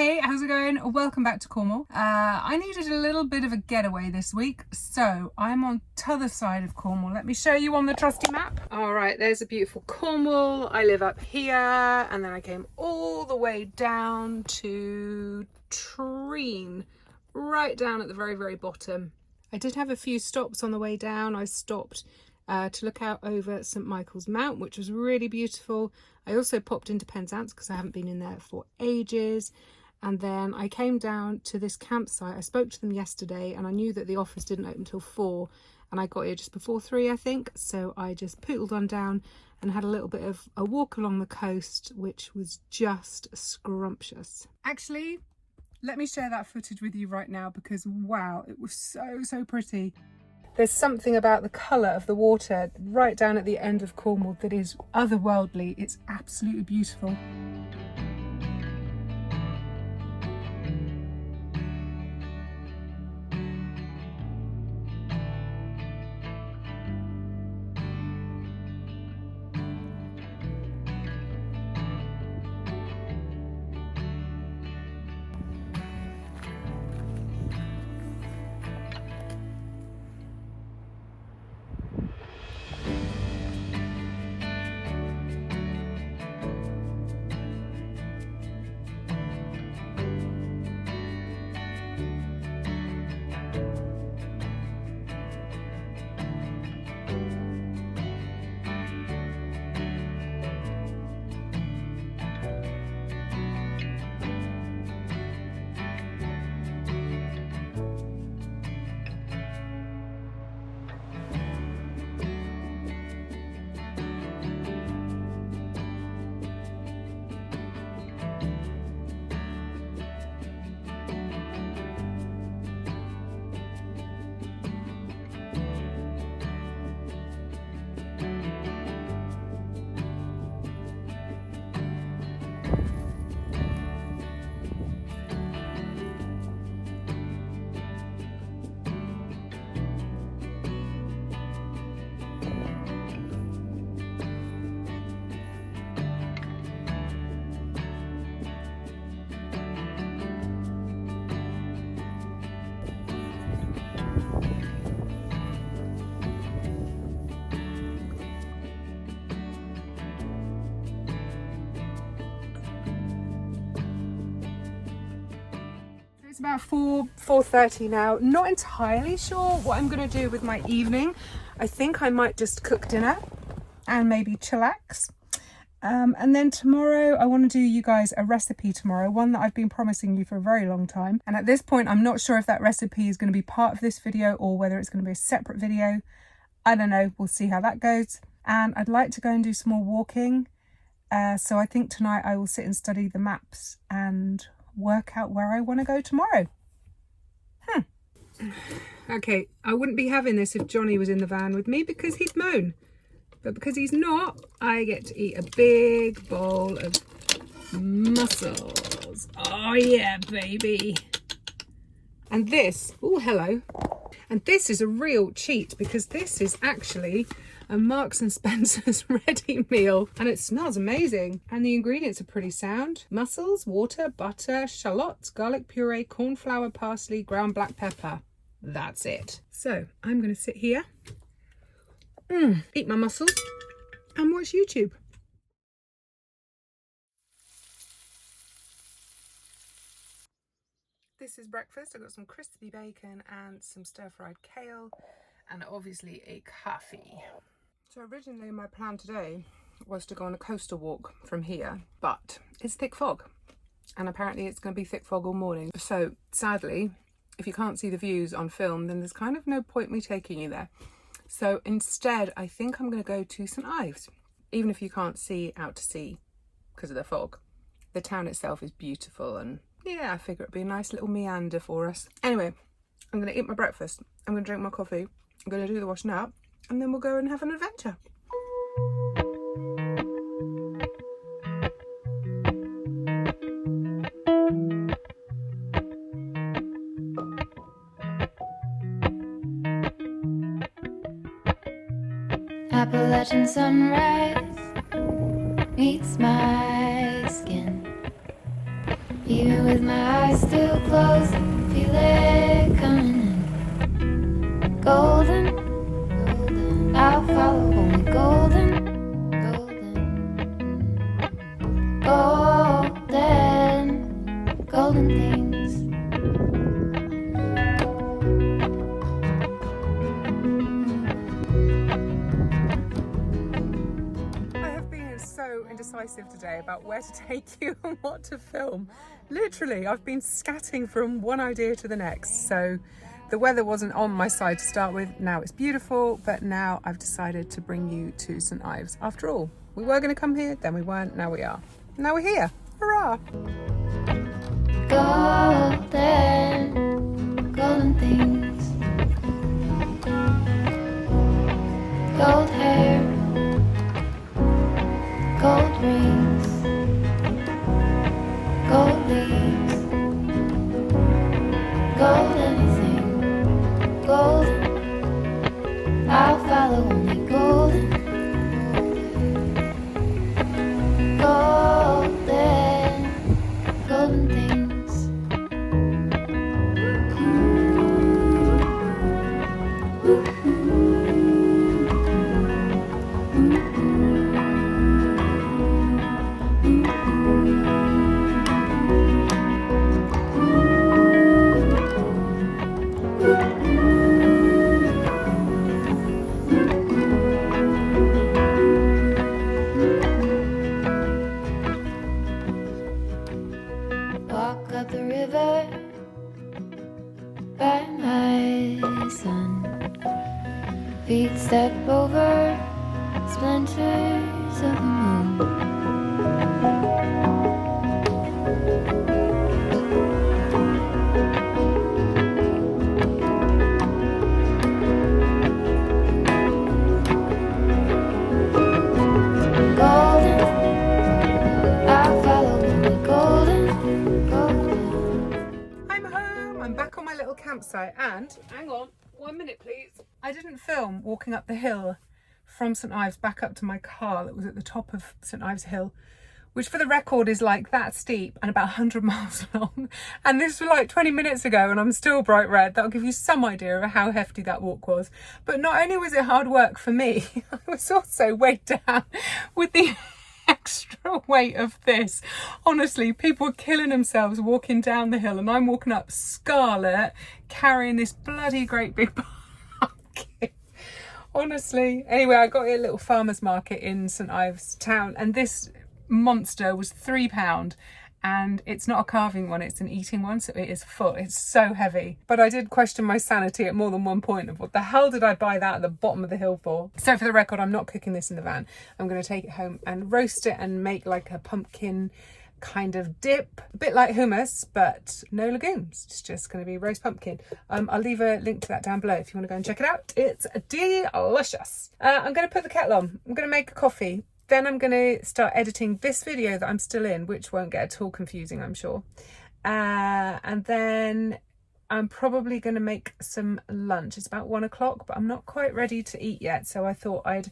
Hey, how's it going? Welcome back to Cornwall. I needed a little bit of a getaway this week, so I'm on t'other side of Cornwall. Let me show you on the trusty map. All right, there's a beautiful Cornwall. I live up here, and then I came all the way down to Treen, right down at the very, very bottom. I did have a few stops on the way down. I stopped to look out over St Michael's Mount, which was really beautiful. I also popped into Penzance because I haven't been in there for ages. And then I came down to this campsite. I spoke to them yesterday and I knew that the office didn't open until 4 and I got here just before 3, I think. So I just poodled on down and had a little bit of a walk along the coast, which was just scrumptious. Actually, let me share that footage with you right now because wow, it was so pretty. There's something about the colour of the water right down at the end of Cornwall that is otherworldly. It's absolutely beautiful. It's about 4:30 now. Not entirely sure what I'm going to do with my evening. I think I might just cook dinner and maybe chillax. And then tomorrow I want to do you guys a recipe tomorrow, one that I've been promising you for a very long time. And at this point, I'm not sure if that recipe is going to be part of this video or whether it's going to be a separate video. I don't know. We'll see how that goes. And I'd like to go and do some more walking. So I think tonight I will sit and study the maps and work out where I want to go tomorrow. Okay, I wouldn't be having this if Johnny was in the van with me because he'd moan. But because he's not, I get to eat a big bowl of mussels. Oh yeah, baby. And this, oh hello. And this is a real cheat because this is actually a Marks and Spencer's ready meal and it smells amazing. And the ingredients are pretty sound. Mussels, water, butter, shallots, garlic puree, corn flour, parsley, ground black pepper. That's it. So I'm going to sit here, eat my mussels and watch YouTube. This is breakfast. I've got some crispy bacon and some stir-fried kale and obviously a coffee. So originally my plan today was to go on a coastal walk from here, but it's thick fog and apparently it's going to be thick fog all morning. So sadly, if you can't see the views on film, then there's kind of no point me taking you there. So instead, I think I'm going to go to St Ives. Even if you can't see out to sea because of the fog, the town itself is beautiful and yeah, I figure it'd be a nice little meander for us. Anyway, I'm going to eat my breakfast, I'm going to drink my coffee, I'm going to do the washing up, and then we'll go and have an adventure. Appalachian sunrise meets my skin. Even with my eyes still closed, feel it coming in. Golden, golden, I'll follow only golden, golden, golden, golden things. So indecisive today about where to take you and what to film. Literally, I've been scatting from one idea to the next. So the weather wasn't on my side to start with. Now it's beautiful, but now I've decided to bring you to St Ives. After all, we were going to come here, then we weren't, now we are. Now we're here. Hurrah! Golden, golden things. Gold hair, gold rings, gold leaves, gold anything, golden, I'll follow only golden, golden, golden things. Walk up the river by my son. Feet step over splinters of the moon. Golden, I'll follow only golden, golden. I'm home. I'm back on my little campsite and, hang on, 1 minute please. I didn't film walking up the hill from St Ives back up to my car that was at the top of St Ives Hill, which for the record is like that steep and about 100 miles long. And this was like 20 minutes ago and I'm still bright red. That'll give you some idea of how hefty that walk was. But not only was it hard work for me, I was also weighed down with the extra weight of this. Honestly, people were killing themselves walking down the hill and I'm walking up scarlet carrying this bloody great big pumpkin. Honestly. Anyway, I got here at a little farmer's market in St Ives town and this monster was £3 and it's not a carving one, it's an eating one, so it is full. It's so heavy. But I did question my sanity at more than one point of what the hell did I buy that at the bottom of the hill for? So for the record, I'm not cooking this in the van. I'm going to take it home and roast it and make like a pumpkin kind of dip, a bit like hummus, but no legumes. It's just going to be roast pumpkin. I'll leave a link to that down below if you want to go and check it out. It's delicious. I'm going to put the kettle on. I'm going to make a coffee. Then I'm going to start editing this video that I'm still in, which won't get at all confusing, I'm sure. And then I'm probably going to make some lunch. It's about 1 o'clock, but I'm not quite ready to eat yet. So I thought I'd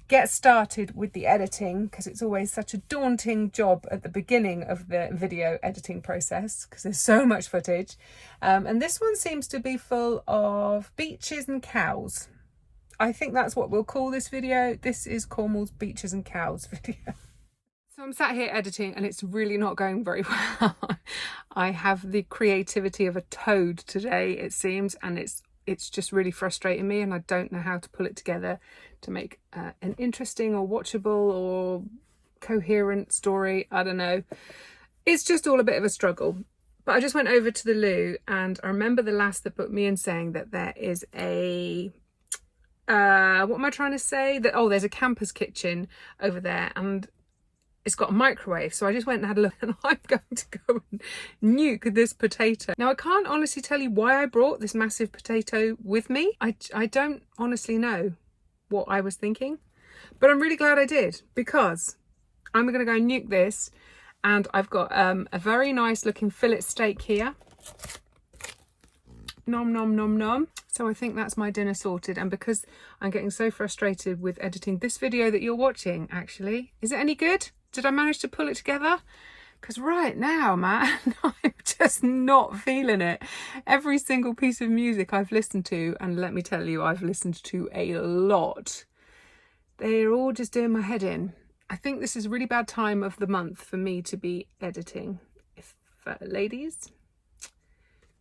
get started with the editing because it's always such a daunting job at the beginning of the video editing process because there's so much footage. And this one seems to be full of beaches and cows. I think that's what we'll call this video. This is Cornwall's beaches and cows video. So I'm sat here editing and it's really not going very well. I have the creativity of a toad today, it seems, and it's just really frustrating me and I don't know how to pull it together to make an interesting or watchable or coherent story. I don't know. It's just all a bit of a struggle. But I just went over to the loo and I remember the lass that booked me in saying that there is a what am I trying to say? That there's a camper's kitchen over there and it's got a microwave. So I just went and had a look and I'm going to go and nuke this potato. Now I can't honestly tell you why I brought this massive potato with me. I don't honestly know what I was thinking, but I'm really glad I did because I'm going to go and nuke this. And I've got a very nice looking fillet steak here. Nom nom nom nom. So I think that's my dinner sorted. And because I'm getting so frustrated with editing this video that you're watching, actually, is it any good? Did I manage to pull it together? Because right now, man, I'm just not feeling it. Every single piece of music I've listened to, and let me tell you, I've listened to a lot, they're all just doing my head in. I think this is a really bad time of the month for me to be editing. If ladies,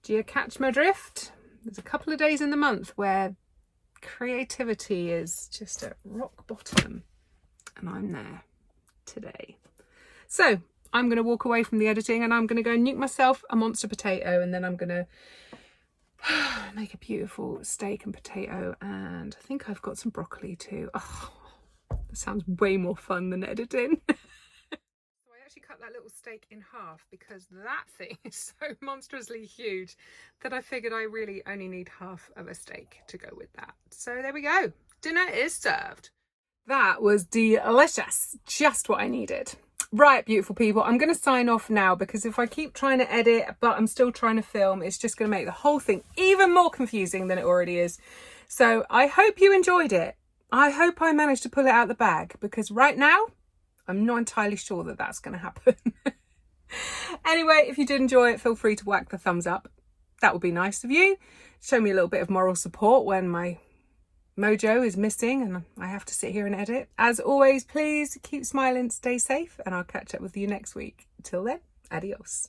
do you catch my drift? There's a couple of days in the month where creativity is just at rock bottom, and I'm there today. So I'm going to walk away from the editing and I'm going to go and nuke myself a monster potato, and then I'm going to make a beautiful steak and potato, and I think I've got some broccoli too. Oh, that sounds way more fun than editing. So I actually cut that little steak in half because that thing is so monstrously huge that I figured I really only need half of a steak to go with that. So there we go. Dinner is served. That was delicious. Just what I needed. Right, beautiful people, I'm going to sign off now because if I keep trying to edit but I'm still trying to film, it's just going to make the whole thing even more confusing than it already is. So I hope you enjoyed it. I hope I managed to pull it out of the bag, because right now I'm not entirely sure that that's going to happen. Anyway, if you did enjoy it, feel free to whack the thumbs up. That would be nice of you. Show me a little bit of moral support when my mojo is missing and I have to sit here and edit. As always, please keep smiling, stay safe, and I'll catch up with you next week. Till then, adios.